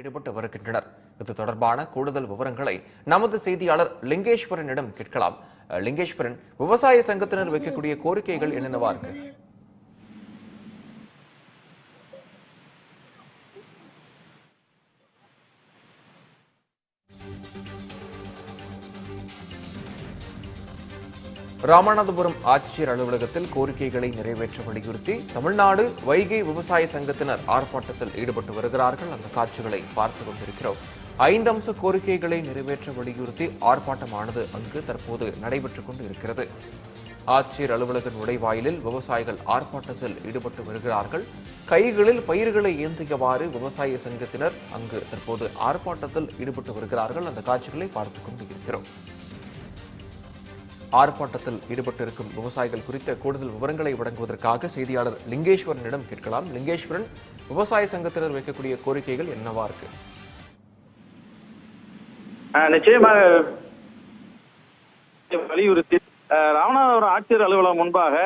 ஈடுபட்டு வருகின்றனர். இது தொடர்பான கூடுதல் விவரங்களை நமது செய்தியாளர் லிங்கேஸ்வரனிடம் கேட்கலாம். லிங்கேஸ்வரன், விவசாய சங்கத்தினர் வைக்கக்கூடிய கோரிக்கைகள் என்னென்னவா இருக்கு? ராமநாதபுரம் ஆட்சியர் அலுவலகத்தில் கோரிக்கைகளை நிறைவேற்ற வலியுறுத்தி தமிழ்நாடு வைகை விவசாய சங்கத்தினர் ஆர்ப்பாட்டத்தில் ஈடுபட்டு வருகிறார்கள். அந்த காட்சிகளை பார்த்துக் கொண்டிருக்கிறோம். 5 அம்ச கோரிக்கைகளை நிறைவேற்ற வலியுறுத்தி ஆர்ப்பாட்டமானது அங்கு தற்போது நடைபெற்றுக் கொண்டு இருக்கிறது. ஆட்சியர் அலுவலக நுழைவாயிலில் விவசாயிகள் ஆர்ப்பாட்டத்தில் ஈடுபட்டு வருகிறார்கள். கைகளில் பயிர்களை ஏந்தியவாறு விவசாய சங்கத்தினர் அங்கு தற்போது ஆர்ப்பாட்டத்தில் ஈடுபட்டு வருகிறார்கள். அந்த காட்சிகளை பார்த்துக் கொண்டு இருக்கிறோம். ஆர்ப்பாட்டத்தில் ஈடுபட்டிருக்கும் விவசாயிகள் குறித்த கூடுதல் விவரங்களை வழங்குவதற்காக செய்தியாளர் லிங்கேஸ்வரனிடம் கேட்கலாம். லிங்கேஸ்வரன், விவசாய சங்கத்தினர் வைக்கக்கூடிய கோரிக்கைகள் என்னவா இருக்கு? நிச்சயமாக வலியுறுத்தி ராமநாதபுரம் ஆட்சியர் அலுவலகம் முன்பாக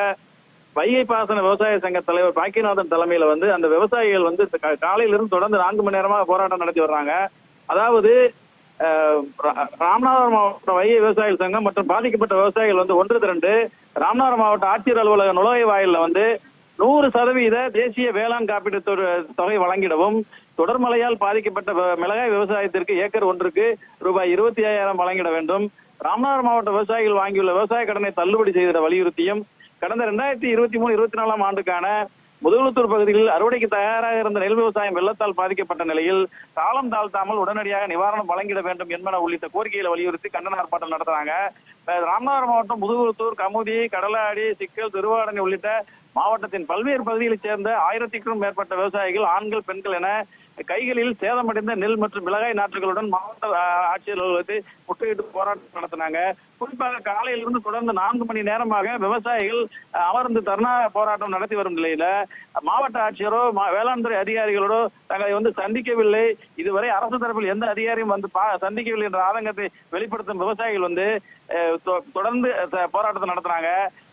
வைகை பாசன விவசாய சங்க தலைவர் பாக்கியநாதன் தலைமையில அந்த விவசாயிகள் காலையிலிருந்து தொடர்ந்து 4 மணி நேரமாக போராட்டம் நடத்தி வர்றாங்க. அதாவது ராமநாதபுரம் மாவட்ட வைகை விவசாயிகள் சங்கம் மற்றும் பாதிக்கப்பட்ட விவசாயிகள் ஒன்று திரண்டு ராமநாதபுரம் மாவட்ட ஆட்சியர் அலுவலக நுழைவாயில 100% தேசிய வேளாண் காப்பீட்டு தொகை வழங்கிடவும், தொடர்மழையால் பாதிக்கப்பட்ட மிளகாய் விவசாயத்திற்கு ஏக்கர் ஒன்றுக்கு ரூபாய் 25,000 வழங்கிட வேண்டும், ராமநாதபுரம் மாவட்ட விவசாயிகள் வாங்கியுள்ள விவசாய கடனை தள்ளுபடி செய்திட வலியுறுத்தியும், கடந்த 2023-24 ஆண்டுக்கான முதுகுளத்தூர் பகுதியில் அறுவடைக்கு தயாராக இருந்த நெல் விவசாயம் வெள்ளத்தால் பாதிக்கப்பட்ட நிலையில் காலம் தாழ்த்தாமல் உடனடியாக நிவாரணம் வழங்கிட வேண்டும் என்பன உள்ளிட்ட கோரிக்கைகளை வலியுறுத்தி கண்டன ஆர்ப்பாட்டம் நடத்துறாங்க. ராமநாதபுரம் மாவட்டம் முதுகுளத்தூர், கமுதி, கடலாடி, சிக்கல், திருவாடனை உள்ளிட்ட மாவட்டத்தின் பல்வேறு பகுதிகளைச் சேர்ந்த 1000க்கும் மேற்பட்ட விவசாயிகள், ஆண்கள், பெண்கள் என கைகளில் சேதமடைந்த நெல் மற்றும் மிளகாய் நாற்றுகளுடன் மாவட்ட ஆட்சியர் அலுவலகத்தை முற்றுகையிட்டு போராட்டம் நடத்தினாங்க. குறிப்பாக காலையிலிருந்து தொடர்ந்து 4 மணி நேரமாக விவசாயிகள் அமர்ந்து தர்ணா போராட்டம் நடத்தி வரும் நிலையில மாவட்ட ஆட்சியரோ வேளாண் துறை அதிகாரிகளோட தங்களை சந்திக்கவில்லை, இதுவரை அரசு தரப்பில் எந்த அதிகாரியும் சந்திக்கவில்லை என்ற ஆதங்கத்தை வெளிப்படுத்தும் விவசாயிகள் தொடர்ந்து போராட்டத்தை நடத்துறாங்க.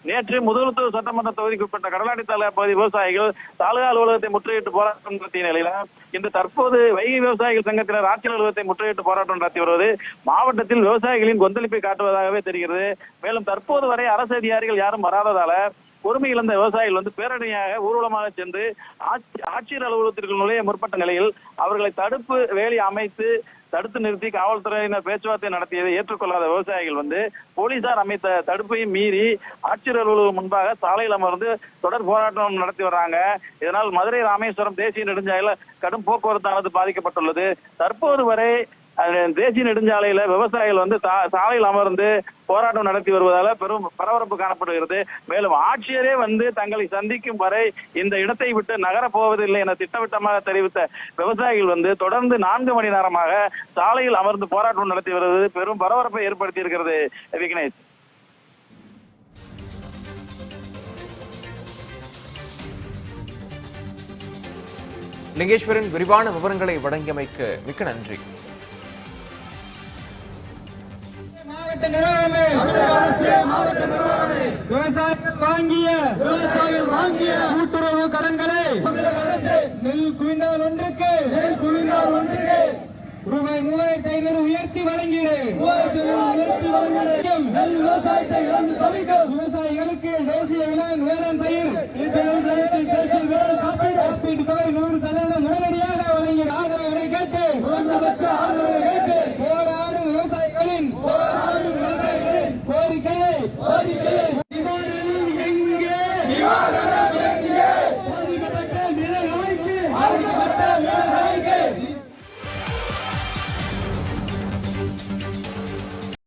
நேற்று முதுகுளத்தூர் சட்டமன்ற தொகுதிக்கு உட்பட்ட கடலாடி தாலுகா பகுதி விவசாயிகள் தாலுகா அலுவலகத்தை முற்றுகையிட்டு போராட்டம் நடத்திய நிலையில இன்று தற்போது வைகை விவசாயிகள் சங்கத்தினர் ஆட்சியர் அலுவலகத்தை முற்றுகையிட்டு போராட்டம் நடத்தி வருவது மாவட்டத்தில் விவசாயிகளின் கொந்தளிப்பை காட்டுவதாகவே தெரிகிறது. மேலும் தற்போது வரை அரசு அதிகாரிகள் யாரும் வராததால பொறுமை இழந்த விவசாயிகள் பேரணியாக ஊர்வலமாக சென்று ஆட்சியர் அலுவலகத்திற்கு நுழைய முற்பட்ட நிலையில் அவர்களை தடுப்பு வேலி அமைத்து தடுத்து நிறுத்தி காவல்துறையினர் பேச்சுவார்த்தை நடத்தியதை ஏற்றுக்கொள்ளாத விவசாயிகள் போலீசார் அமைத்த தடுப்பையும் மீறி ஆட்சியர் அலுவலகம் முன்பாக சாலையில் அமர்ந்து தொடர் போராட்டம் நடத்தி வர்றாங்க. இதனால் மதுரை ராமேஸ்வரம் தேசிய நெடுஞ்சாலையில் கடும் போக்குவரத்தானது பாதிக்கப்பட்டுள்ளது. தற்போது வரை தேசிய நெடுஞ்சாலையில விவசாயிகள் சாலையில் அமர்ந்து போராட்டம் நடத்தி வருவதால பெரும் பரபரப்பு காணப்படுகிறது. மேலும் ஆட்சியரே தங்களை சந்திக்கும் வரை இந்த இடத்தை விட்டு நகரப் போவதில்லை என திட்டவட்டமாக தெரிவித்த விவசாயிகள் தொடர்ந்து 4 மணி நேரமாக சாலையில் அமர்ந்து போராட்டம் நடத்தி வருவது பெரும் பரபரப்பை ஏற்படுத்தி இருக்கிறது. விக்னேஷ். லிங்கேஸ்வரன், விரிவான விவரங்களை வழங்கியமைக்கு மிக்க நன்றி. விவசாயிகள் வாங்கிய கூட்டுறவு கடன்களை நெல் குவிண்டால் ஒன்றுக்கு ரூபாய் 3,500 உயர்த்தி வழங்கிடு. நெல் விவசாயத்தை இழந்து தவிக்கும் விவசாயிகளுக்கு தேசிய வேளாண் பயிர் காப்பீட்டு தொகை 100% உடனடியாக வழங்கிட ஆதரவை கேட்டு குறைந்தபட்ச ஆதரவை